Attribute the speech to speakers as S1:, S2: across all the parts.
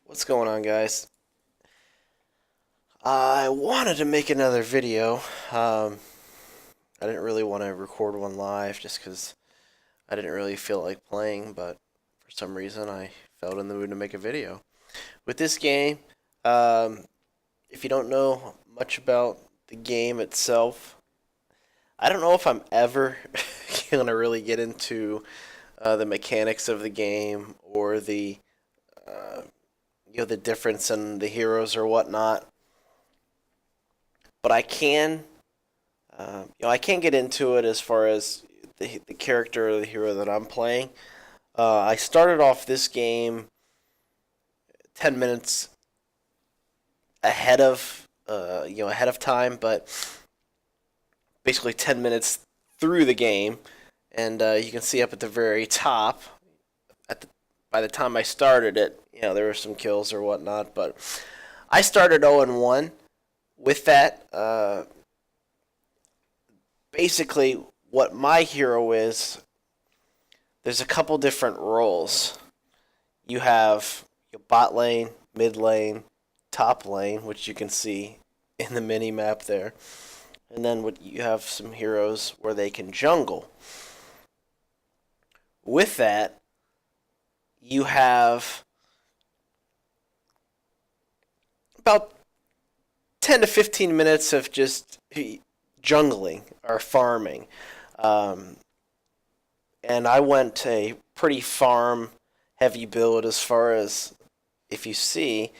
S1: What's going on, guys? I wanted to make another video. Um, I didn't really want to record one live just because I didn't really feel like playing, but for some reason I felt in the mood to make a video. With this game, um, if you don't know much about the game itself, I don't know if I'm ever going to really get into the mechanics of the game or uh, the difference in the heroes or whatnot. But I can get into it as far as the character or the hero that I'm playing. I started off this game 10 minutes ahead of time, but basically 10 minutes through the game, and you can see up at the very top. By the time I started it, there were some kills or whatnot, but I started 0-1 with that. Basically, what my hero is, there's a couple different roles. You have your bot lane, mid lane, top lane, which you can see in the mini map there. And then you have some heroes where they can jungle. With that, you have about 10 to 15 minutes of just jungling or farming. Um, and I went a pretty farm heavy build as far as, if you see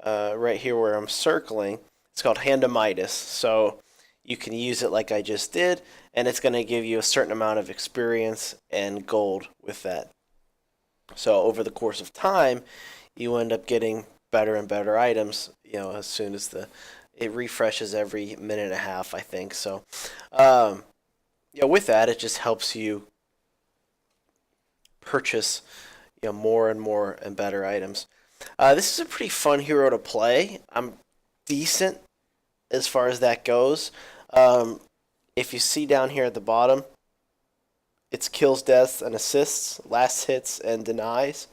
S1: right here where I'm circling, it's called Handamitis. So you can use it like I just did, and it's going to give you a certain amount of experience and gold with that. So over the course of time, you end up getting better and better items, as soon as it refreshes every minute and a half, I think. So, with that, it just helps you purchase, more and more and better items. This is a pretty fun hero to play. I'm decent as far as that goes. If you see down here at the bottom, it's kills, deaths, and assists, last hits, and denies.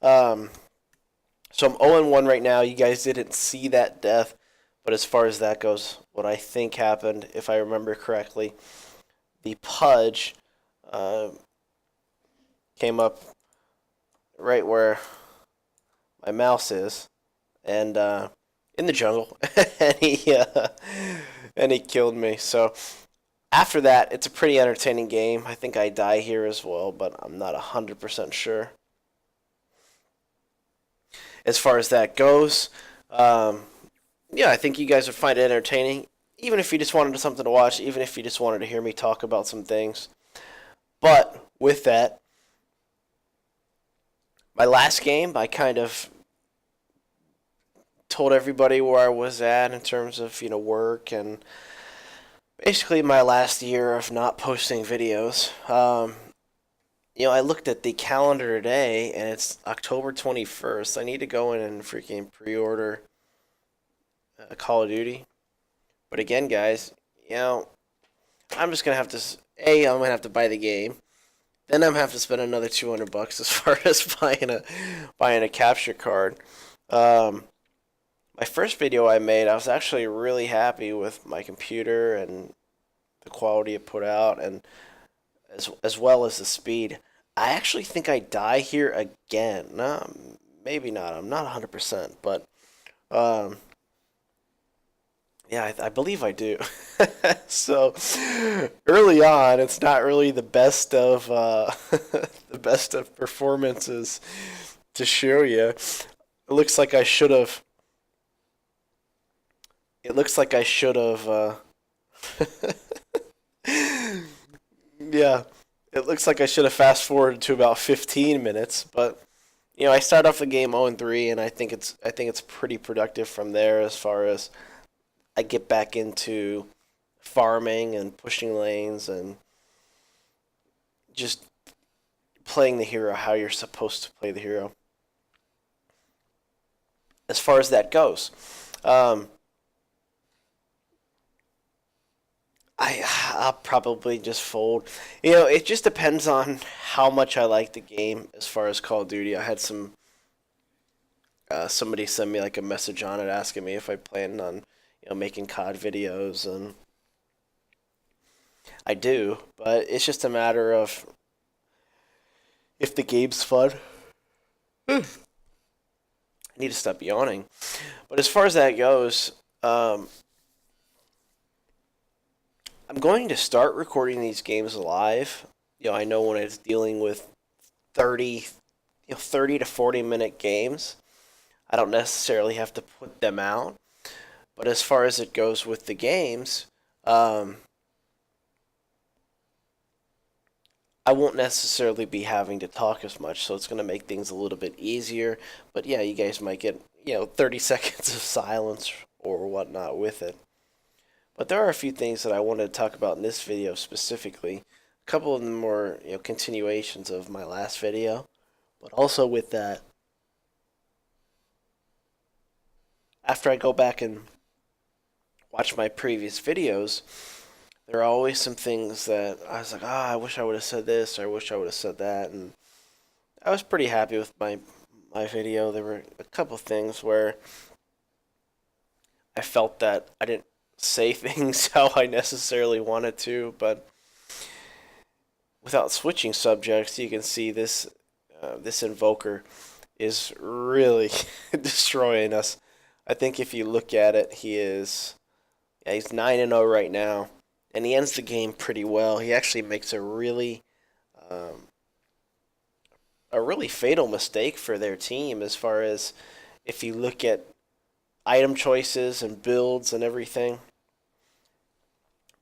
S1: So I'm 0-1 right now. You guys didn't see that death, but as far as that goes, what I think happened, if I remember correctly, the Pudge uh, came up right where my mouse is, and in the jungle, and he killed me. So after that, it's a pretty entertaining game. I think I die here as well, but I'm not 100% sure. As far as that goes, I think you guys would find it entertaining, even if you just wanted something to watch, even if you just wanted to hear me talk about some things. But with that, my last game, I kind of told everybody where I was at in terms of work and basically my last year of not posting videos. I looked at the calendar today and it's October 21st. I need to go in and freaking pre-order Call of Duty. But again, guys, I'm just gonna have to. I'm gonna have to buy the game. Then I'm gonna have to spend another $200 as far as buying a capture card. My first video I made, I was actually really happy with my computer and the quality it put out, and as well as the speed. I actually think I die here again. No, maybe not. I'm not 100%, but um, yeah, I believe I do. So early on, it's not really the best of the best of performances to show you. It looks like I should have. It looks like I should have. Yeah, it looks like I should have fast forwarded to about 15 minutes, but I start off the game 0-3, and I think it's pretty productive from there as far as I get back into farming and pushing lanes and just playing the hero how you're supposed to play the hero. As far as that goes, um, I'll probably just fold. It just depends on how much I like the game as far as Call of Duty. somebody sent me like a message on it asking me if I plan on making COD videos, and I do, but it's just a matter of if the game's fun. I need to stop yawning. But as far as that goes, I'm going to start recording these games live. I know when it's dealing with 30, 30 to 40-minute games, I don't necessarily have to put them out. But as far as it goes with the games, I won't necessarily be having to talk as much, so it's going to make things a little bit easier. But yeah, you guys might get, 30 seconds of silence or whatnot with it. But there are a few things that I wanted to talk about in this video specifically. A couple of them were, continuations of my last video. But also with that, after I go back and watch my previous videos, there are always some things that I was like, I wish I would have said this, or I wish I would have said that, and I was pretty happy with my video. There were a couple things where I felt that I didn't say things how I necessarily wanted to, but without switching subjects, you can see this this invoker is really destroying us. I think if you look at it, he's 9-0 right now. And he ends the game pretty well. He actually makes a really fatal mistake for their team as far as if you look at item choices and builds and everything.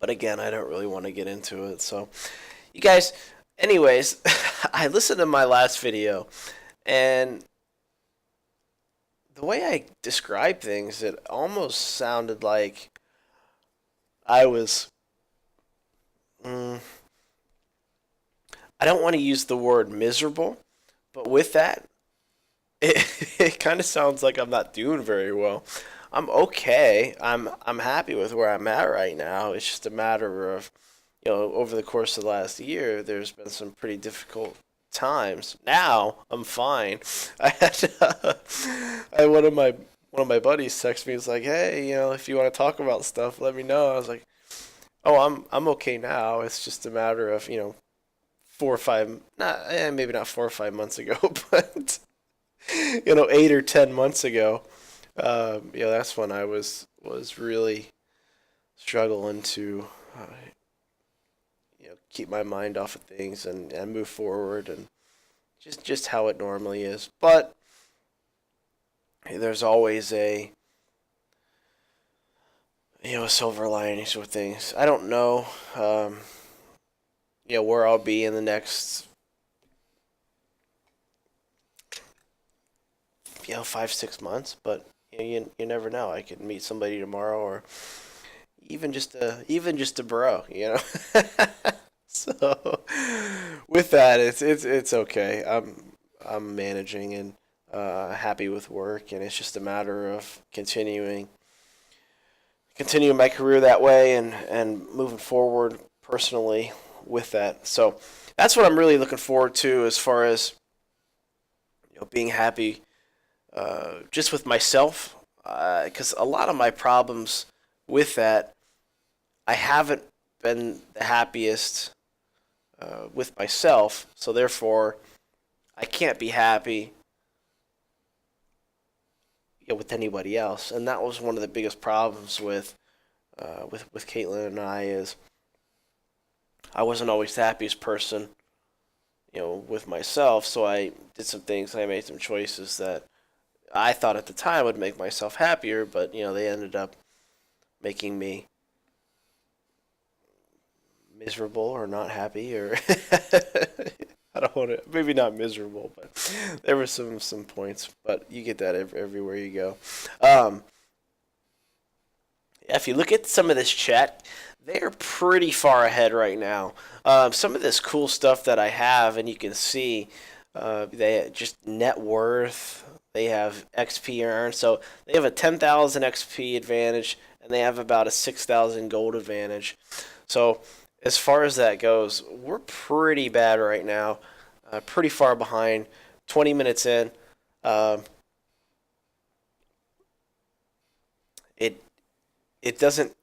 S1: But again, I don't really want to get into it. So, you guys, anyways, I listened to my last video, and the way I describe things, it almost sounded like I was... I don't want to use the word miserable, but with that, it kind of sounds like I'm not doing very well. I'm okay. I'm happy with where I'm at right now. It's just a matter of, over the course of the last year, there's been some pretty difficult times. Now I'm fine. I had one of my buddies text me. He's like, "Hey, if you want to talk about stuff, let me know." I was like, "Oh, I'm okay now. It's just a matter of 4 or 5, maybe not 4 or 5 months ago, but 8 or 10 months ago. That's when I was really struggling to keep my mind off of things and move forward, and just how it normally is. But there's always a silver linings with things. I don't know, where I'll be in the next, 5-6 months, but you never know. I could meet somebody tomorrow, or even just a bro, So with that, it's okay. I'm managing and happy with work, and it's just a matter of continuing my career that way and moving forward personally with that. So that's what I'm really looking forward to as far as being happy just with myself, because a lot of my problems with that, I haven't been the happiest with myself, so therefore I can't be happy with anybody else. And that was one of the biggest problems with Caitlin and I, is I wasn't always the happiest person with myself, so I did some things and I made some choices that I thought at the time would make myself happier, but they ended up making me miserable or not happy, or I don't want to, maybe not miserable, but there were some points, but you get that everywhere you go. If you look at some of this chat, they're pretty far ahead right now. Some of this cool stuff that I have, and you can see they just net worth, they have XP earned, so they have a 10,000 XP advantage, and they have about a 6,000 gold advantage. So as far as that goes, we're pretty bad right now, pretty far behind, 20 minutes in. it it doesn't.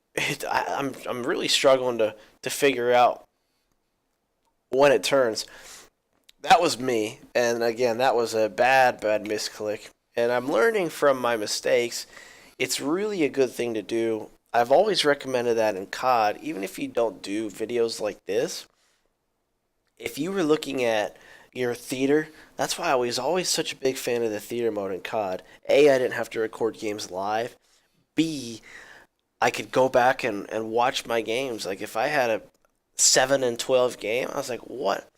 S1: I'm really struggling to figure out when it turns. That was me, and again, that was a bad misclick. And I'm learning from my mistakes. It's really a good thing to do. I've always recommended that in COD, even if you don't do videos like this. If you were looking at your theater, that's why I was always such a big fan of the theater mode in COD. A, I didn't have to record games live. B, I could go back and watch my games. Like if I had a 7-12 game, I was like, what?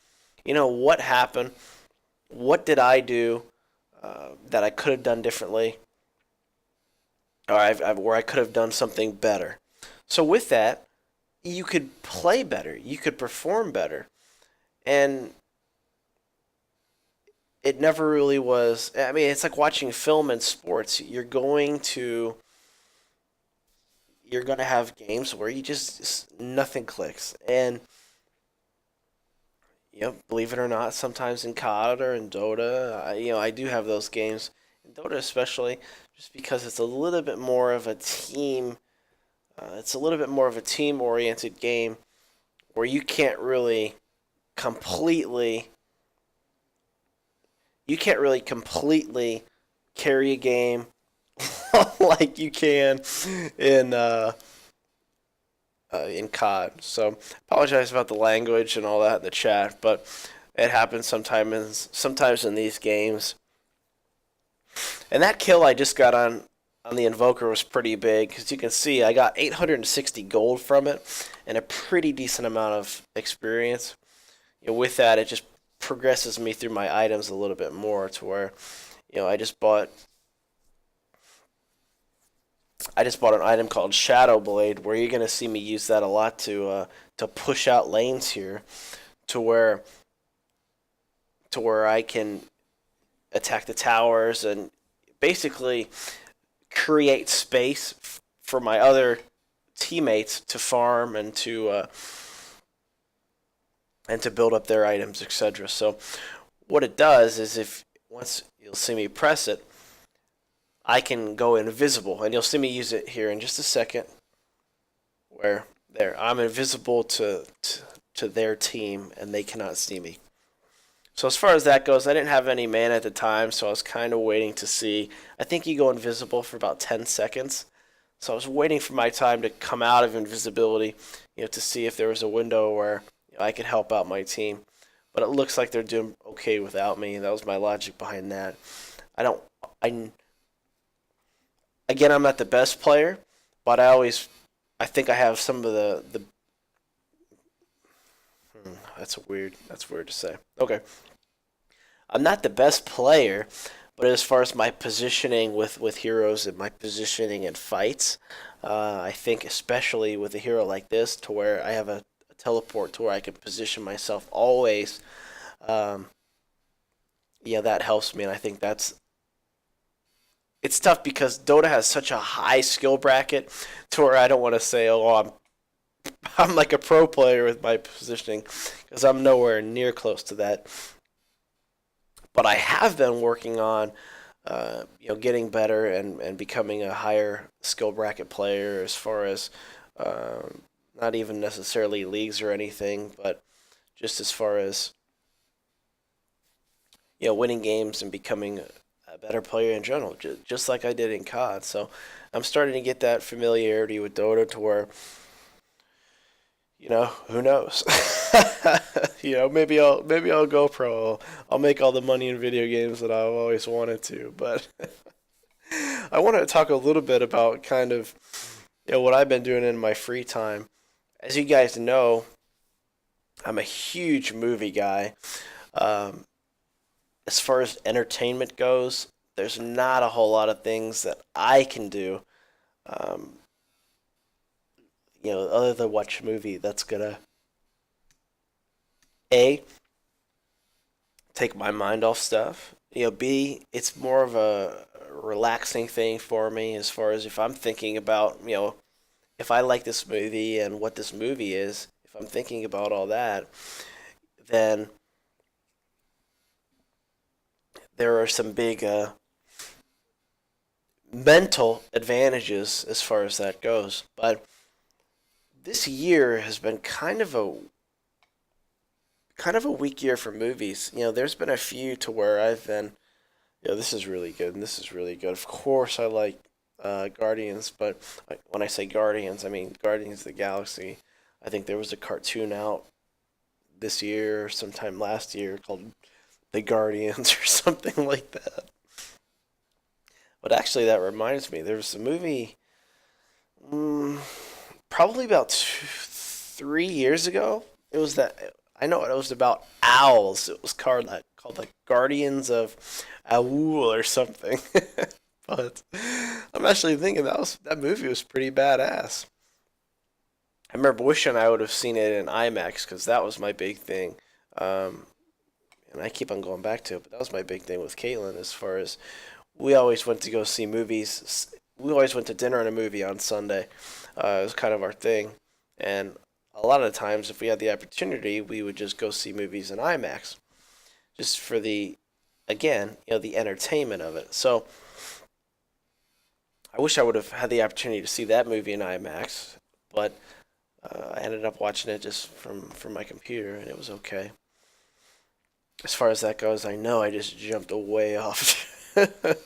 S1: What happened? What did I do that I could have done differently? Or where I could have done something better. So with that, you could play better. You could perform better. And it never really was. I mean, it's like watching film and sports. You're going to have games where you just nothing clicks. And believe it or not, sometimes in COD or in Dota, I do have those games. In Dota especially, just because it's a little bit more of a team. It's a little bit more of a team-oriented game where completely you can't really completely carry a game like you can in in COD. So apologize about the language and all that in the chat, but it happens sometimes in these games. And that kill I just got on the Invoker was pretty big because you can see I got 860 gold from it and a pretty decent amount of experience. With that, it just progresses me through my items a little bit more to where I just bought an item called Shadow Blade, where you're gonna see me use that a lot to push out lanes here, to where I can attack the towers and basically create space for my other teammates to farm and to build up their items, etc. So what it does is if once you'll see me press it, I can go invisible, and you'll see me use it here in just a second. Where there, I'm invisible to their team, and they cannot see me. So as far as that goes, I didn't have any mana at the time, so I was kind of waiting to see. I think you go invisible for about 10 seconds. So I was waiting for my time to come out of invisibility, to see if there was a window where I could help out my team. But it looks like they're doing okay without me. That was my logic behind that. I don't. I Again, I'm not the best player, but I think I have some of the. That's weird to say. Okay, I'm not the best player, but as far as my positioning with heroes and my positioning in fights, I think especially with a hero like this, to where I have a teleport to where I can position myself always. Um, that helps me, and I think it's tough because Dota has such a high skill bracket to where I don't want to say, oh, I'm like a pro player with my positioning, because I'm nowhere near close to that. But I have been working on, getting better and becoming a higher skill bracket player as far as not even necessarily leagues or anything, but just as far as winning games and becoming a better player in general, just like I did in COD. So I'm starting to get that familiarity with Dota to where, who knows? Maybe I'll go pro. I'll make all the money in video games that I've always wanted to. But I want to talk a little bit about kind of what I've been doing in my free time. As you guys know, I'm a huge movie guy. Um, as far as entertainment goes, there's not a whole lot of things that I can do, um, other than watch a movie that's gonna A, take my mind off stuff. B, it's more of a relaxing thing for me as far as if I'm thinking about, if I like this movie and what this movie is, if I'm thinking about all that, then there are some big mental advantages as far as that goes. But this year has been kind of a weak year for movies. There's been a few to where I've been, this is really good and this is really good. Of course, I like Guardians, but when I say Guardians, I mean Guardians of the Galaxy. I think there was a cartoon out this year, sometime last year, called The Guardians or something like that. But actually, that reminds me, there was a movie mm, probably about 3 years ago. It was that I know it was about owls. It was called like Guardians of Owl or something. But I'm actually thinking that movie was pretty badass. I remember wishing I would have seen it in IMAX because that was my big thing. Um, and I keep on going back to it, but that was my big thing with Caitlin as far as we always went to go see movies. We always went to dinner and a movie on Sunday. It was kind of our thing. And a lot of the times, if we had the opportunity, we would just go see movies in IMAX, just for again, the entertainment of it. So I wish I would have had the opportunity to see that movie in IMAX, but I ended up watching it just from my computer, and it was okay. As far as that goes, I know I just jumped way off,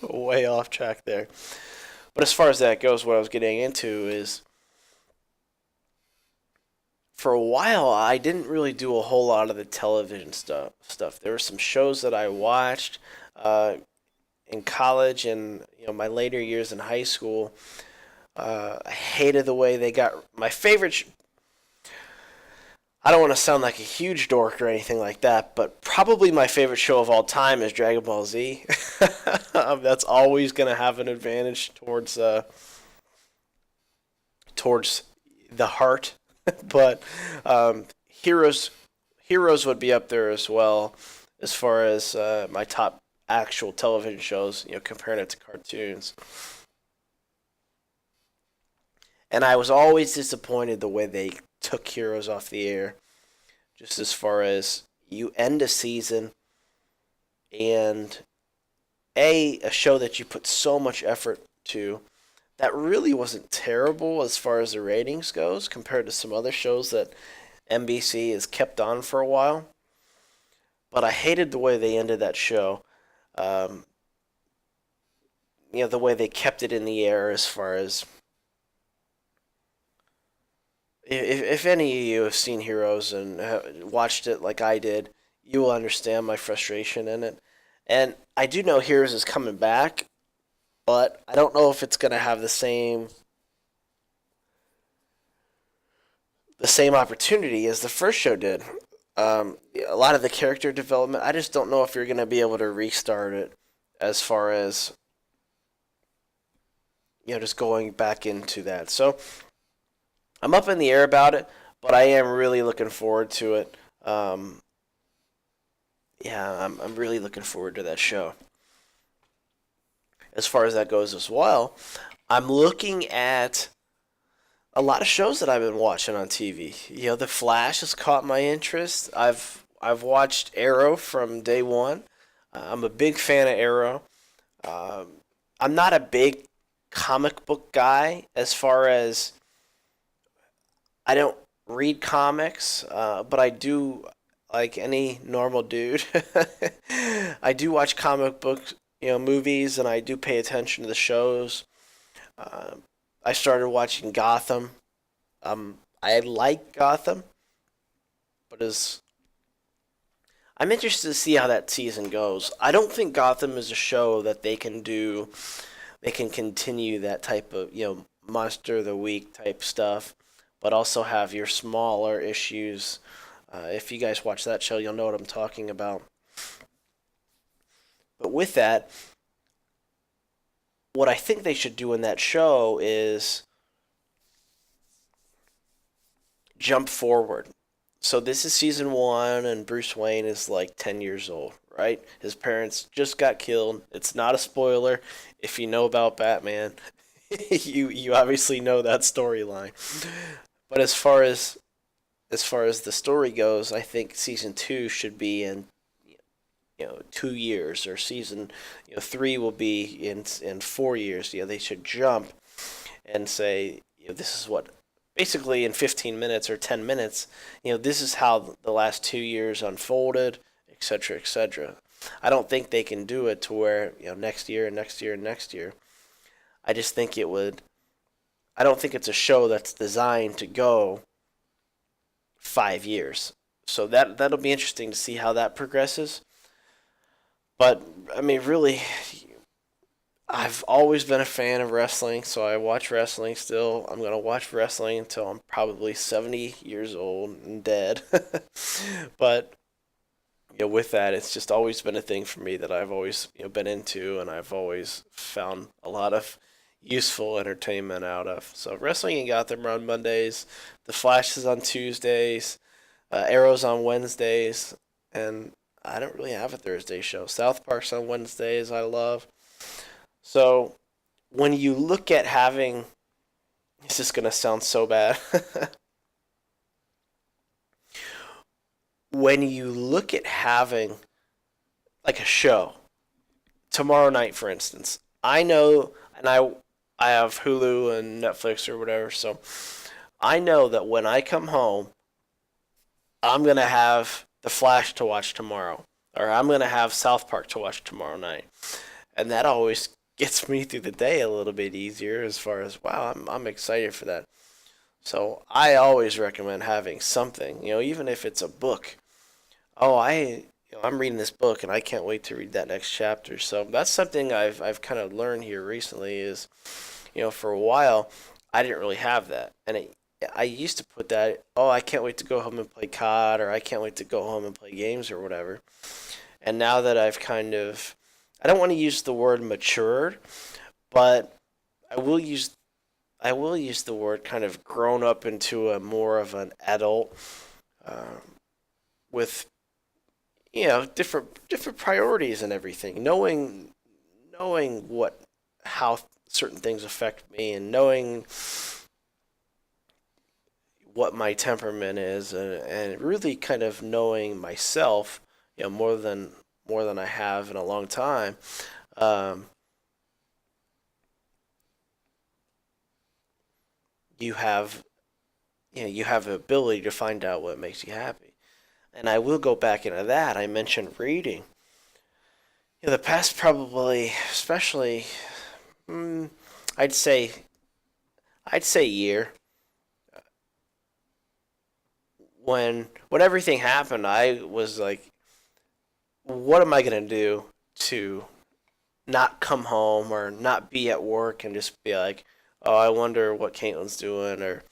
S1: way off track there. But as far as that goes, what I was getting into is for a while I didn't really do a whole lot of the television stuff. There were some shows that I watched uh, in college and my later years in high school. I hated the way they got my favorite. I don't want to sound like a huge dork or anything like that, but probably my favorite show of all time is Dragon Ball Z. That's always going to have an advantage towards the heart, but Heroes Heroes would be up there as well as far as my top actual television shows. Comparing it to cartoons, and I was always disappointed the way they took Heroes off the air. Just as far as you end a season and a show that you put so much effort to that really wasn't terrible as far as the ratings goes compared to some other shows that NBC has kept on for a while. But I hated the way they ended that show. Um, the way they kept it in the air as far as if any of you have seen Heroes and watched it like I did, you will understand my frustration in it. And I do know Heroes is coming back, but I don't know if it's going to have the same opportunity as the first show did. A lot of the character development, I just don't know if you're going to be able to restart it as far as just going back into that. So I'm up in the air about it, but I am really looking forward to it. Yeah, I'm really looking forward to that show. As far as that goes as well, I'm looking at a lot of shows that I've been watching on TV. The Flash has caught my interest. I've watched Arrow from day one. I'm a big fan of Arrow. Um, I'm not a big comic book guy as far as I don't read comics, but I do like any normal dude. I do watch comic books, movies, and I do pay attention to the shows. Uh, I started watching Gotham. I like Gotham, but as I'm interested to see how that season goes. I don't think Gotham is a show that they can do. They can continue that type of monster of the week type stuff, but also have your smaller issues. If you guys watch that show, you'll know what I'm talking about. But with that, what I think they should do in that show is jump forward. So this is season one, and Bruce Wayne is like 10 years old, right? His parents just got killed. It's not a spoiler if you know about Batman. you obviously know that storyline. But as far as the story goes, I think season two should be in 2 years, or season 3 will be in 4 years. They should jump and say, this is what basically in 15 minutes or 10 minutes, this is how the last 2 years unfolded, etc., etc. I don't think they can do it to where next year and next year and next year. I just think it would. I don't think it's a show that's designed to go 5 years. So that'll be interesting to see how that progresses. But I mean, really, I've always been a fan of wrestling, so I watch wrestling still. I'm gonna watch wrestling until I'm probably 70 years old and dead. But with that, it's just always been a thing for me that I've always been into, and I've always found a lot of useful entertainment out of. So wrestling in Gotham on Mondays, The Flash is on Tuesdays, Arrow's on Wednesdays, and I don't really have a Thursday show. South Park's on Wednesdays. I love. So when you look at having, this is gonna sound so bad. When you look at having like a show tomorrow night, for instance, I know, and I have Hulu and Netflix or whatever, so I know that when I come home, I'm gonna have The Flash to watch tomorrow, or I'm gonna have South Park to watch tomorrow night, and that always gets me through the day a little bit easier. As far as, wow, I'm excited for that. So I always recommend having something, even if it's a book. Oh, I'm reading this book and I can't wait to read that next chapter. So that's something I've kind of learned here recently is, for a while I didn't really have that, and I used to put that, oh, I can't wait to go home and play COD, or I can't wait to go home and play games or whatever. And now that I've kind of, I don't want to use the word matured, but I will use I will use the word kind of grown up into a more of an adult, uh, with different priorities and everything, knowing what how certain things affect me, and knowing what my temperament is, and really kind of knowing myself, more than I have in a long time. Um, you have you have the ability to find out what makes you happy. And I will go back into that. I mentioned reading. The past probably, especially, mm, I'd say year, when everything happened, I was like, what am I gonna do to not come home or not be at work and just be like, oh, I wonder what Caitlin's doing, or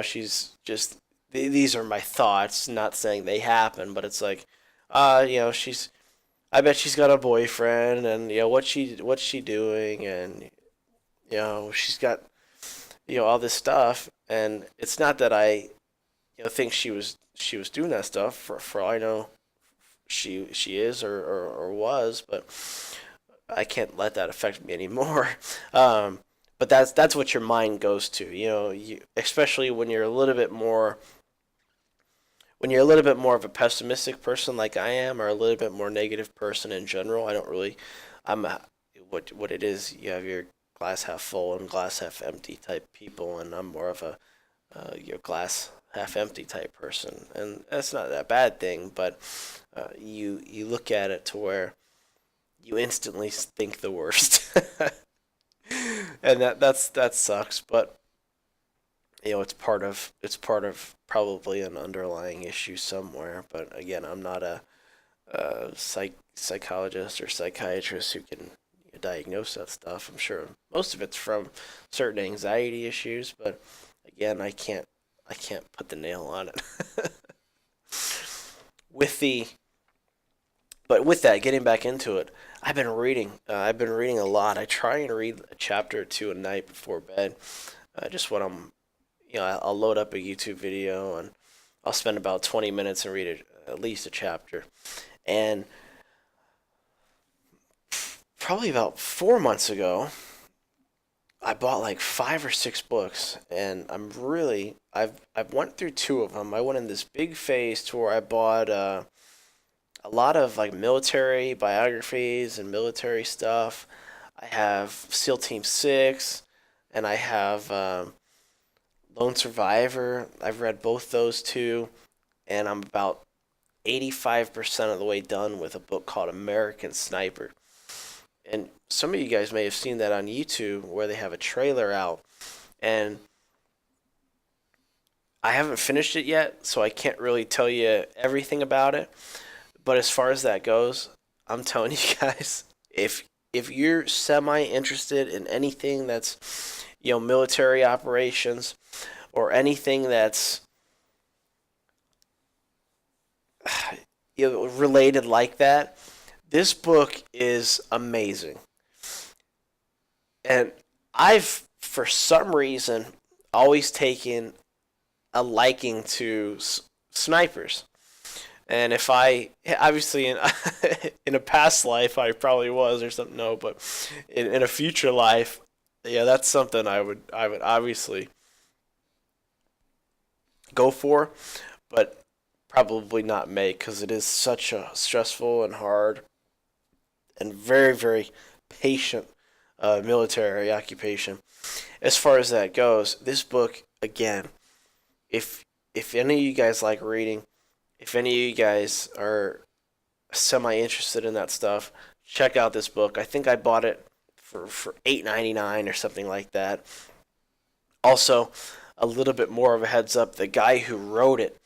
S1: she's just. These are my thoughts. Not saying they happen, but it's like, she's. I bet she's got a boyfriend, and what's she doing, and she's got all this stuff, and it's not that I think she was doing that stuff. For all I know, she is, or was, but I can't let that affect me anymore. But that's what your mind goes to. Especially when you're a little bit more of a pessimistic person like I am, or a little bit more negative person in general. I don't really. What it is. You have your glass half full and glass half empty type people, and I'm more of a your glass half empty type person, and that's not a bad thing. But you look at it to where you instantly think the worst, and that sucks. But it's part of probably an underlying issue somewhere. But again, I'm not a psychologist or psychiatrist who can diagnose that stuff. I'm sure most of it's from certain anxiety issues, but again, I can't put the nail on it. with the but with that, getting back into it, I've been reading. I've been reading a lot. I try and read a chapter or two a night before bed. Just when I'll load up a YouTube video, and I'll spend about 20 minutes and read at least a chapter. And probably about 4 months ago, I bought like 5 or 6 books, and I've went through two of them. I went in this big phase to where I bought a lot of like military biographies and military stuff. I have SEAL Team 6, and I have Lone Survivor. I've read both those two, and I'm about 85% of the way done with a book called American Sniper. And some of you guys may have seen that on YouTube where they have a trailer out. And I haven't finished it yet, so I can't really tell you everything about it. But as far as that goes, I'm telling you guys, if you're semi interested in anything that's, military operations or anything that's related like that, this book is amazing. And I've, for some reason, always taken a liking to snipers. And if I obviously in in a past life I probably was or something, no, but in a future life, yeah, that's something I would obviously go for, but probably not make because it is such a stressful and hard and very very patient military occupation. As far as that goes, this book again, if any of you guys like reading, if any of you guys are semi interested in that stuff, check out this book. I think I bought it for $8.99 or something like that. Also, a little bit more of a heads up: the guy who wrote it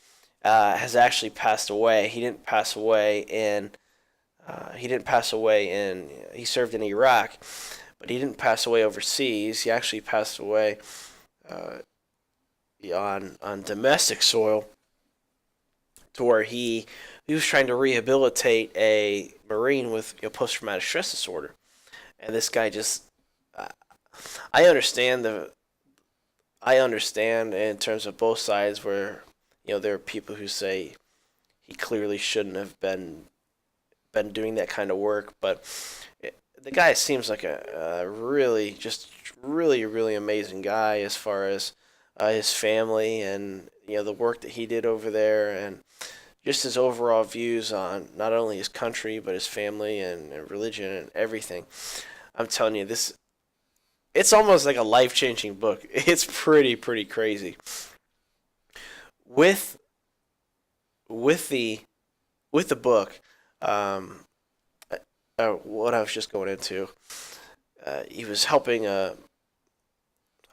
S1: has actually passed away. He didn't pass away in he served in Iraq, but he didn't pass away overseas. He actually passed away uh, on domestic soil, to where he was trying to rehabilitate a Marine with post traumatic stress disorder, and this guy just uh, I understand in terms of both sides where there are people who say he clearly shouldn't have been doing that kind of work, but the guy seems like a really just really really amazing guy as far as his family and the work that he did over there, and just his overall views on not only his country but his family and religion and everything. I'm telling you, this it's almost like a life changing book. It's pretty crazy. With with the with the book, um, what I was just going into, he was helping a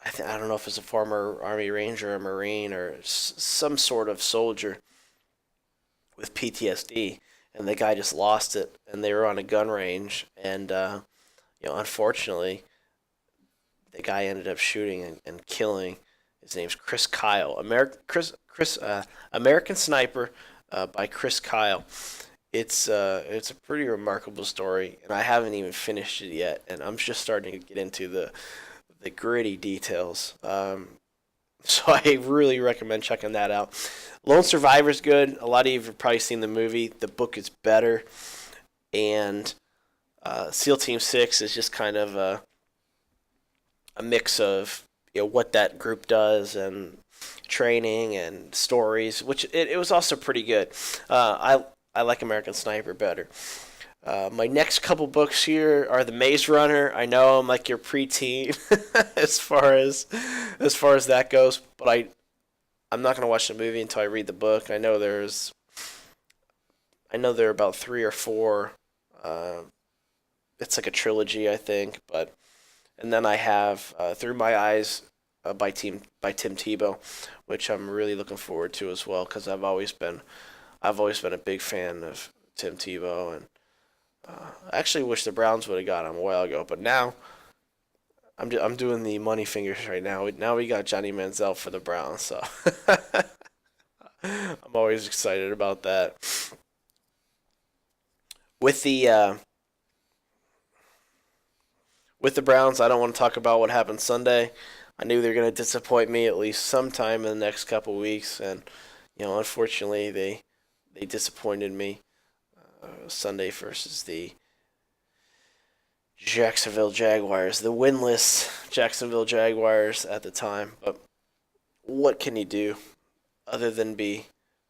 S1: I don't know if it's a former Army Ranger, a Marine, or some sort of soldier with PTSD, and the guy just lost it, and they were on a gun range, and unfortunately, the guy ended up shooting and killing. His name's Chris Kyle, American Sniper, by Chris Kyle. It's a pretty remarkable story, and I haven't even finished it yet, and I'm just starting to get into the gritty details. So I really recommend checking that out. Lone Survivor's good. A lot of you have probably seen the movie. The book is better, and SEAL Team 6 is just kind of a mix of what that group does and training and stories, which it was also pretty good. I like American Sniper better. My next couple books here are The Maze Runner. I know I'm like your preteen as far as that goes, but I'm not gonna watch the movie until I read the book. I know there are about three or four. Uh, it's like a trilogy, I think. But and then I have Through My Eyes by Tim Tebow, which I'm really looking forward to as well because I've always been a big fan of Tim Tebow, and I actually wish the Browns would have got him a while ago. But now I'm doing the money fingers right now. Now we got Johnny Manziel for the Browns, so I'm always excited about that. With the uh, with the Browns, I don't want to talk about what happened Sunday. I knew they were going to disappoint me at least sometime in the next couple weeks, and unfortunately, they disappointed me. Sunday versus the Jacksonville Jaguars, the winless Jacksonville Jaguars at the time. But what can you do other than be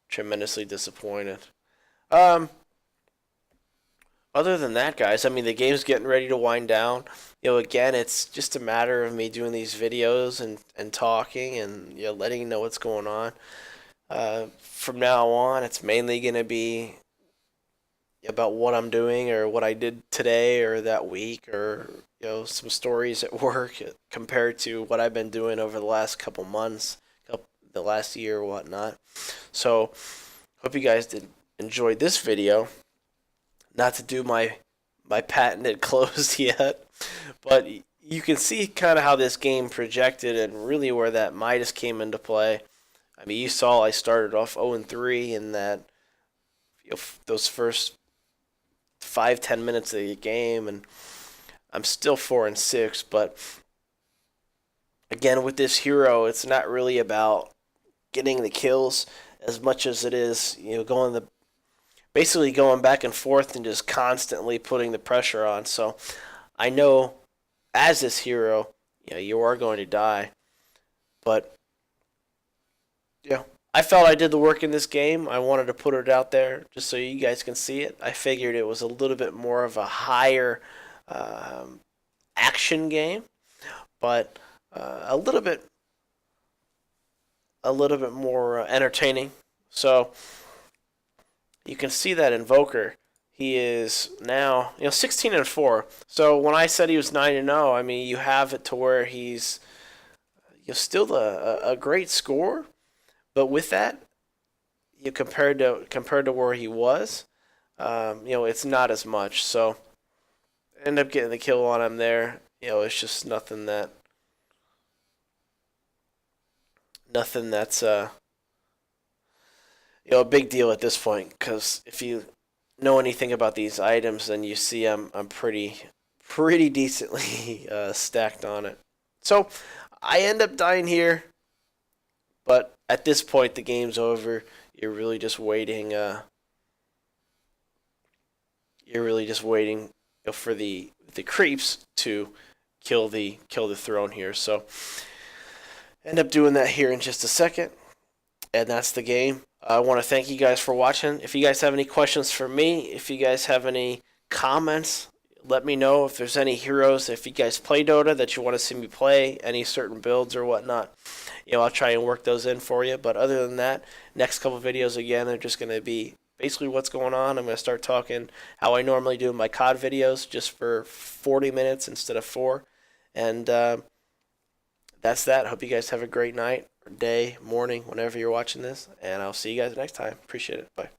S1: tremendously disappointed? Um, other than that, guys, I mean, the game's getting ready to wind down. Again, it's just a matter of me doing these videos and talking and letting you know what's going on. From now on, it's mainly going to be about what I'm doing or what I did today or that week, or some stories at work compared to what I've been doing over the last couple months, the last year or whatnot. So hope you guys did enjoy this video. Not to do my patented close yet, but you can see kind of how this game projected and really where that Midas came into play. I mean, you saw I started off 0-3 in that those first 5-10 minutes of the game, and I'm still 4-6. But again, with this hero, it's not really about getting the kills as much as it is basically going back and forth and just constantly putting the pressure on. So I know as this hero, you are going to die, but I felt I did the work in this game. I wanted to put it out there just so you guys can see it. I figured it was a little bit more of a higher action game, but a little bit more entertaining. So you can see that Invoker, he is now 16-4. So when I said he was 9-0, I mean, you have it to where he's still a great score. But with that, compared to where he was, it's not as much. So end up getting the kill on him there. It's just nothing that's a big deal at this point. Because if you know anything about these items, then you see I'm pretty decently stacked on it. So I end up dying here. But at this point, the game's over. You're really just waiting. For the creeps to kill the throne here. So end up doing that here in just a second, and that's the game. I want to thank you guys for watching. If you guys have any questions for me, if you guys have any comments, let me know. If there's any heroes, if you guys play Dota that you want to see me play, any certain builds or whatnot, I'll try and work those in for you. But other than that, next couple videos, again, are just going to be basically what's going on. I'm going to start talking how I normally do my COD videos, just for 40 minutes instead of 4. And that's that. I hope you guys have a great night, or day, morning, whenever you're watching this. And I'll see you guys next time. Appreciate it. Bye.